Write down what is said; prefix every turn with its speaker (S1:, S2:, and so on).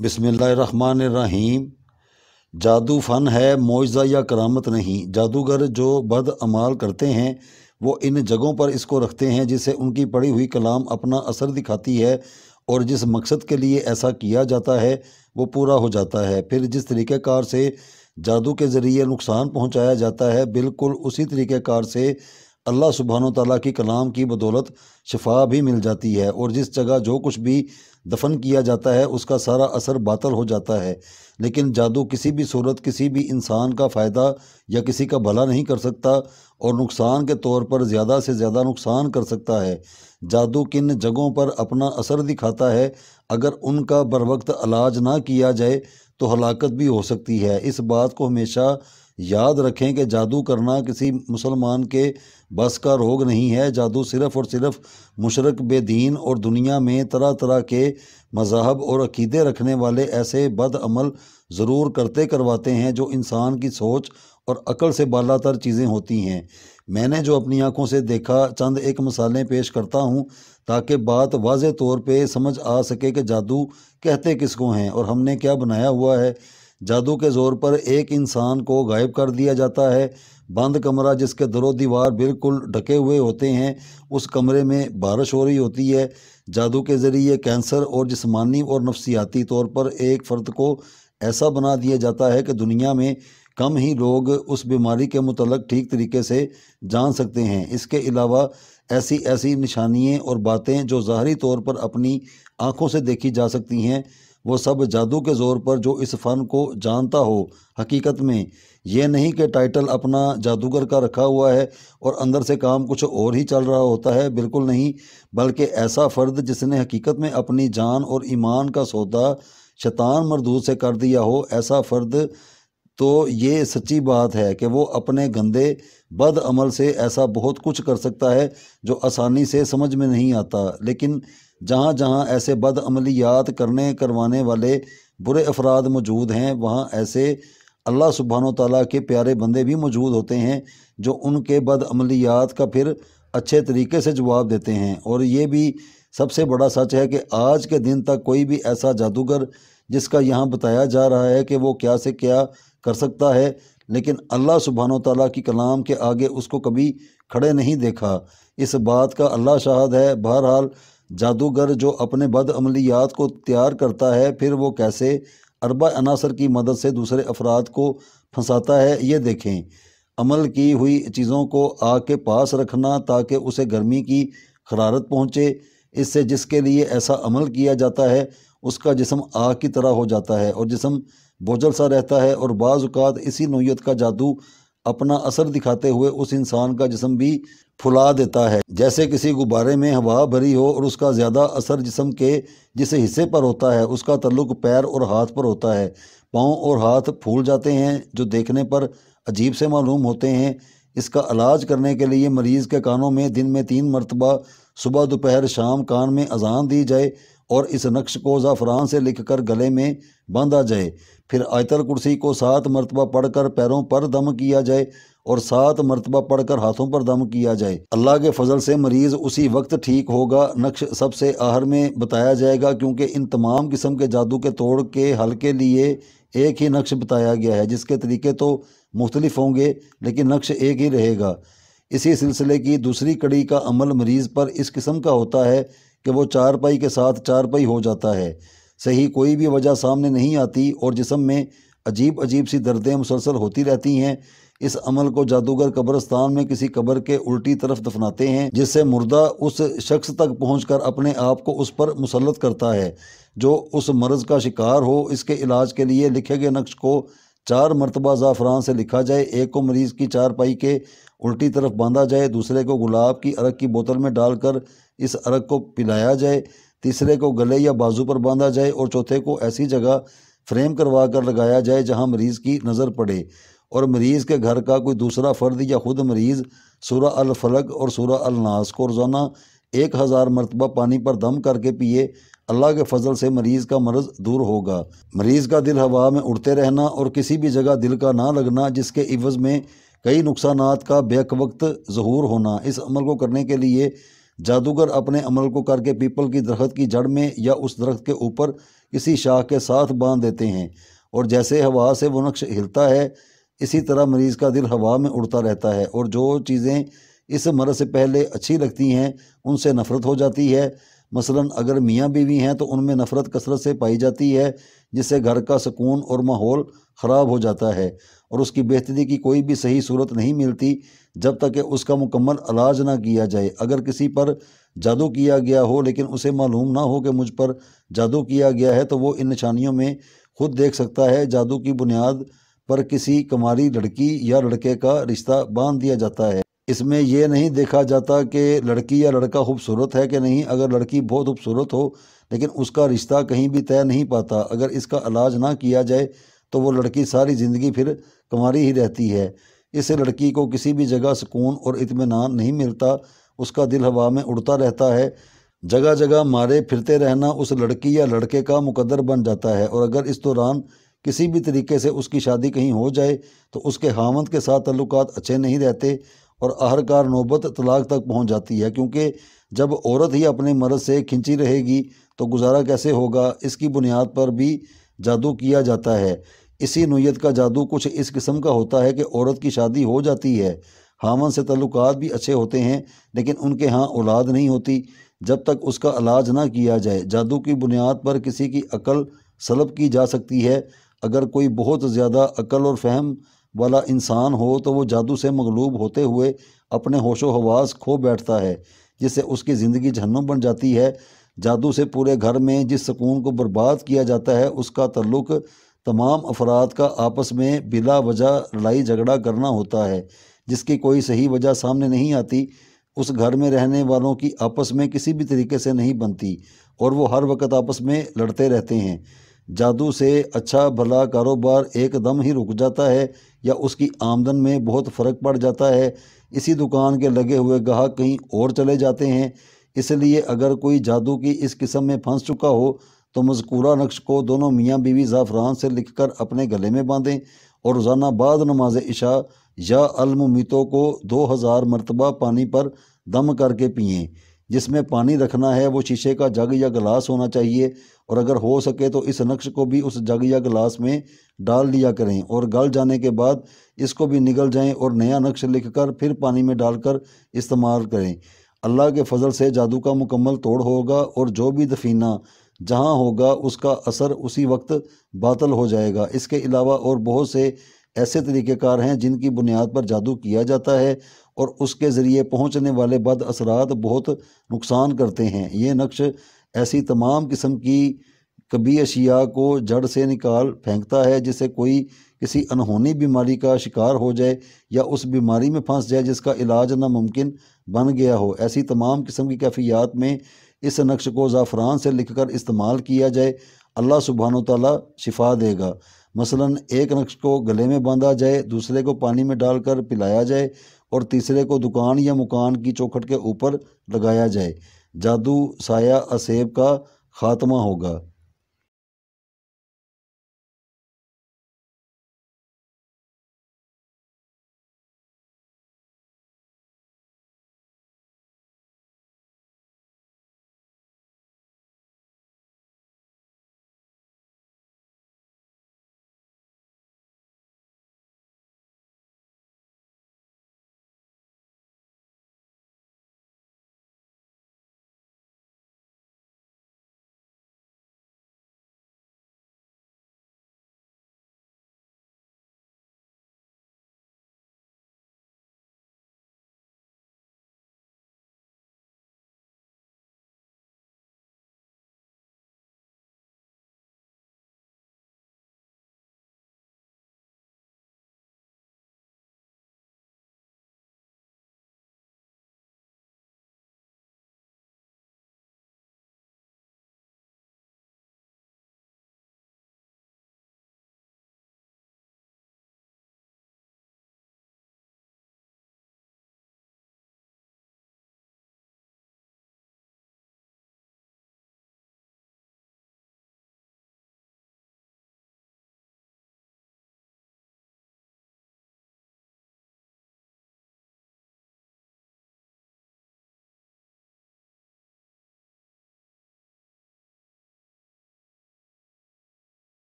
S1: बिस्मिल्लाहिर्रहमानिर्रहीम। जादू फ़न है, मोइज़ा या करामत नहीं। जादूगर जो बद अमाल करते हैं वो इन जगहों पर इसको रखते हैं जिससे उनकी पढ़ी हुई कलाम अपना असर दिखाती है और जिस मकसद के लिए ऐसा किया जाता है वो पूरा हो जाता है। फिर जिस तरीक़ेकार से जादू के ज़रिए नुकसान पहुंचाया जाता है, बिल्कुल उसी तरीक़ेकार से अल्लाह सुब्हानो तआला की कलाम की बदौलत शफा भी मिल जाती है। और जिस जगह जो कुछ भी दफन किया जाता है उसका सारा असर बातल हो जाता है। लेकिन जादू किसी भी सूरत किसी भी इंसान का फ़ायदा या किसी का भला नहीं कर सकता और नुकसान के तौर पर ज़्यादा से ज़्यादा नुकसान कर सकता है। जादू किन जगहों पर अपना असर दिखाता है, अगर उनका बर वक्त इलाज ना किया जाए तो हलाकत भी हो सकती है। इस बात को हमेशा याद रखें कि जादू करना किसी मुसलमान के बस का रोग नहीं है। जादू सिर्फ़ और सिर्फ मुशरक बेदीन और दुनिया में तरह तरह के मज़ाहब और अक़ीदे रखने वाले ऐसे बद अमल ज़रूर करवाते हैं जो इंसान की सोच और अक्ल से बालातर चीज़ें होती हैं। मैंने जो अपनी आँखों से देखा, चंद एक मिसालें पेश करता हूँ ताकि बात वाज़े तौर पे समझ आ सके कि जादू कहते किसको हैं और हमने क्या बनाया हुआ है। जादू के ज़ोर पर एक इंसान को गायब कर दिया जाता है। बंद कमरा जिसके दरो दीवार बिल्कुल ढके हुए होते हैं, उस कमरे में बारिश हो रही होती है। जादू के ज़रिए कैंसर और जिस्मानी और नफसियाती तौर पर एक फ़र्द को ऐसा बना दिया जाता है कि दुनिया में कम ही लोग उस बीमारी के मुतल्लिक़ ठीक तरीके से जान सकते हैं। इसके अलावा ऐसी ऐसी निशानियाँ और बातें जो ज़ाहरी तौर पर अपनी आँखों से देखी जा सकती हैं, वो सब जादू के ज़ोर पर जो इस फ़न को जानता हो। हकीकत में ये नहीं कि टाइटल अपना जादूगर का रखा हुआ है और अंदर से काम कुछ और ही चल रहा होता है, बिल्कुल नहीं। बल्कि ऐसा फ़र्द जिसने हकीकत में अपनी जान और ईमान का सौदा शैतान मरदूद से कर दिया हो, ऐसा फ़र्द तो ये सच्ची बात है कि वो अपने गंदे बद अमल से ऐसा बहुत कुछ कर सकता है जो आसानी से समझ में नहीं आता। लेकिन जहाँ जहाँ ऐसे बद अमलियात करवाने वाले बुरे अफराद मौजूद हैं, वहाँ ऐसे अल्लाह सुब्हानो तआला के प्यारे बंदे भी मौजूद होते हैं जो उनके बद अमलियात का फिर अच्छे तरीके से जवाब देते हैं। और ये भी सबसे बड़ा सच है कि आज के दिन तक कोई भी ऐसा जादूगर जिसका यहाँ बताया जा रहा है कि वो क्या से क्या कर सकता है, लेकिन अल्लाह सुब्हानो तआला की कलाम के आगे उसको कभी खड़े नहीं देखा। इस बात का अल्लाह शाहिद है। बहरहाल जादूगर जो अपने बद अमलियात को तैयार करता है, फिर वो कैसे अरबा अनासर की मदद से दूसरे अफराद को फंसाता है, ये देखें। अमल की हुई चीज़ों को आग के पास रखना ताकि उसे गर्मी की हरारत पहुँचे। इससे जिसके लिए ऐसा अमल किया जाता है उसका जिस्म आग की तरह हो जाता है और जिस्म बोझल सा रहता है। और बाज़ औक़ात इसी नौयत का जादू अपना असर दिखाते हुए उस इंसान का जिस्म भी फुला देता है, जैसे किसी गुब्बारे में हवा भरी हो और उसका ज़्यादा असर जिस्म के जिस हिस्से पर होता है उसका ताल्लुक़ पैर और हाथ पर होता है। पाँव और हाथ फूल जाते हैं जो देखने पर अजीब से मालूम होते हैं। इसका इलाज करने के लिए मरीज़ के कानों में दिन में 3 मरतबा सुबह दोपहर शाम कान में अजान दी जाए और इस नक्श को ज़ाफ़रान से लिखकर गले में बांधा जाए। फिर आयतल कुर्सी को 7 मरतबा पढ़कर पैरों पर दम किया जाए और 7 मरतबा पढ़कर हाथों पर दम किया जाए। अल्लाह के फजल से मरीज़ उसी वक्त ठीक होगा। नक्श सबसे आहर में बताया जाएगा क्योंकि इन तमाम किस्म के जादू के तोड़ के हल के लिए एक ही नक्श बताया गया है, जिसके तरीके तो मुख्तलिफ होंगे लेकिन नक्श एक ही रहेगा। इसी सिलसिले की दूसरी कड़ी का अमल मरीज़ पर इस किस्म का होता है कि वो चारपाई के साथ चारपाई हो जाता है। सही कोई भी वजह सामने नहीं आती और जिस्म में अजीब अजीब सी दर्दें मुसलसल होती रहती हैं। इस अमल को जादूगर कब्रिस्तान में किसी कब्र के उल्टी तरफ दफनाते हैं, जिससे मुर्दा उस शख्स तक पहुंचकर अपने आप को उस पर मुसल्लत करता है जो उस मर्ज़ का शिकार हो। इसके इलाज के लिए लिखे गए नक्श को 4 मरतबा ज़ाफ़रान से लिखा जाए। एक को मरीज़ की चारपाई के उल्टी तरफ बांधा जाए, दूसरे को गुलाब की अरक की बोतल में डालकर इस अरक को पिलाया जाए, तीसरे को गले या बाजू पर बांधा जाए और चौथे को ऐसी जगह फ्रेम करवा कर लगाया जाए जहां मरीज़ की नज़र पड़े। और मरीज़ के घर का कोई दूसरा फ़र्द या ख़ुद मरीज़ सूरह अल फलक और सूरह अल नास को रोज़ाना 1000 मरतबा पानी पर दम करके पिए। अल्लाह के फजल से मरीज़ का मर्ज़ दूर होगा। मरीज़ का दिल हवा में उड़ते रहना और किसी भी जगह दिल का ना लगना, जिसके इवज़ में कई नुकसानात का बेक वक्त ज़हूर होना। इस अमल को करने के लिए जादूगर अपने अमल को करके पीपल की दरख्त की जड़ में या उस दरख्त के ऊपर किसी शाख के साथ बांध देते हैं, और जैसे हवा से वो नक्श हिलता है इसी तरह मरीज़ का दिल हवा में उड़ता रहता है, और जो चीज़ें इस मरज़ से पहले अच्छी लगती हैं उनसे नफ़रत हो जाती है। मसलन अगर मियाँ बीवी हैं तो उनमें नफ़रत कसरत से पाई जाती है, जिससे घर का सुकून और माहौल ख़राब हो जाता है, और उसकी बेहतरी की कोई भी सही सूरत नहीं मिलती जब तक कि उसका मुकम्मल इलाज ना किया जाए। अगर किसी पर जादू किया गया हो लेकिन उसे मालूम ना हो कि मुझ पर जादू किया गया है, तो वो इन निशानियों में खुद देख सकता है। जादू की बुनियाद पर किसी कुमारी लड़की या लड़के का रिश्ता बांध दिया जाता है। इसमें यह नहीं देखा जाता कि लड़की या लड़का खूबसूरत है कि नहीं। अगर लड़की बहुत खूबसूरत हो लेकिन उसका रिश्ता कहीं भी तय नहीं पाता, अगर इसका इलाज ना किया जाए तो वो लड़की सारी ज़िंदगी फिर कुंवारी ही रहती है। इस लड़की को किसी भी जगह सुकून और इत्मीनान नहीं मिलता, उसका दिल हवा में उड़ता रहता है। जगह जगह मारे फिरते रहना उस लड़की या लड़के का मुकद्दर बन जाता है, और अगर इस दौरान किसी भी तरीके से उसकी शादी कहीं हो जाए तो उसके खामद के साथ ताल्लुकात अच्छे नहीं रहते, और आखिरकार नौबत तलाक तक पहुंच जाती है, क्योंकि जब औरत ही अपने मर्द से खिंची रहेगी तो गुजारा कैसे होगा। इसकी बुनियाद पर भी जादू किया जाता है। इसी नोयत का जादू कुछ इस किस्म का होता है कि औरत की शादी हो जाती है, खामद से ताल्लुकात भी अच्छे होते हैं, लेकिन उनके यहाँ औलाद नहीं होती जब तक उसका इलाज ना किया जाए। जादू की बुनियाद पर किसी की अक्ल सलब की जा सकती है। अगर कोई बहुत ज़्यादा अक्ल और फहम वाला इंसान हो तो वो जादू से मगलूब होते हुए अपने होशो हवास खो बैठता है, जिससे उसकी ज़िंदगी जहन्नुम बन जाती है। जादू से पूरे घर में जिस सुकून को बर्बाद किया जाता है उसका ताल्लुक तमाम अफराद का आपस में बिला वजह लड़ाई झगड़ा करना होता है, जिसकी कोई सही वजह सामने नहीं आती। उस घर में रहने वालों की आपस में किसी भी तरीके से नहीं बनती और वो हर वक्त आपस में लड़ते रहते हैं। जादू से अच्छा भला कारोबार एकदम ही रुक जाता है या उसकी आमदन में बहुत फ़र्क पड़ जाता है। इसी दुकान के लगे हुए गाहक कहीं और चले जाते हैं। इसलिए अगर कोई जादू की इस किस्म में फंस चुका हो तो मज़कूरा नक्श को दोनों मियाँ बीवी ज़ाफ़रान से लिखकर अपने गले में बांधें और रोज़ाना बाद नमाज इशा या अलमुमीतों को 2000 मरतबा पानी पर दम करके पिएं। जिसमें पानी रखना है वो शीशे का जग या गिलास होना चाहिए, और अगर हो सके तो इस नक्श को भी उस जग या गिलास में डाल दिया करें, और गल जाने के बाद इसको भी निगल जाएं और नया नक्श लिखकर फिर पानी में डालकर इस्तेमाल करें। अल्लाह के फजल से जादू का मुकम्मल तोड़ होगा, और जो भी दफीना जहाँ होगा उसका असर उसी वक्त बातल हो जाएगा। इसके अलावा और बहुत से ऐसे तरीक़ेकार हैं जिनकी बुनियाद पर जादू किया जाता है और उसके ज़रिए पहुँचने वाले बद असरात बहुत नुकसान करते हैं। ये नक्श ऐसी तमाम किस्म की कभी अशिया को जड़ से निकाल फेंकता है, जिससे कोई किसी अनहोनी बीमारी का शिकार हो जाए या उस बीमारी में फंस जाए जिसका इलाज नामुमकिन बन गया हो। ऐसी तमाम किस्म की कैफियत में इस नक्श को ज़ाफ़रान से लिखकर इस्तेमाल किया जाए, अल्लाह सुब्हानो तआला शिफा देगा। मसलन एक नक्श को गले में बांधा जाए, दूसरे को पानी में डालकर पिलाया जाए और तीसरे को दुकान या मकान की चौखट के ऊपर लगाया जाए। जादू साया असेब का खात्मा होगा।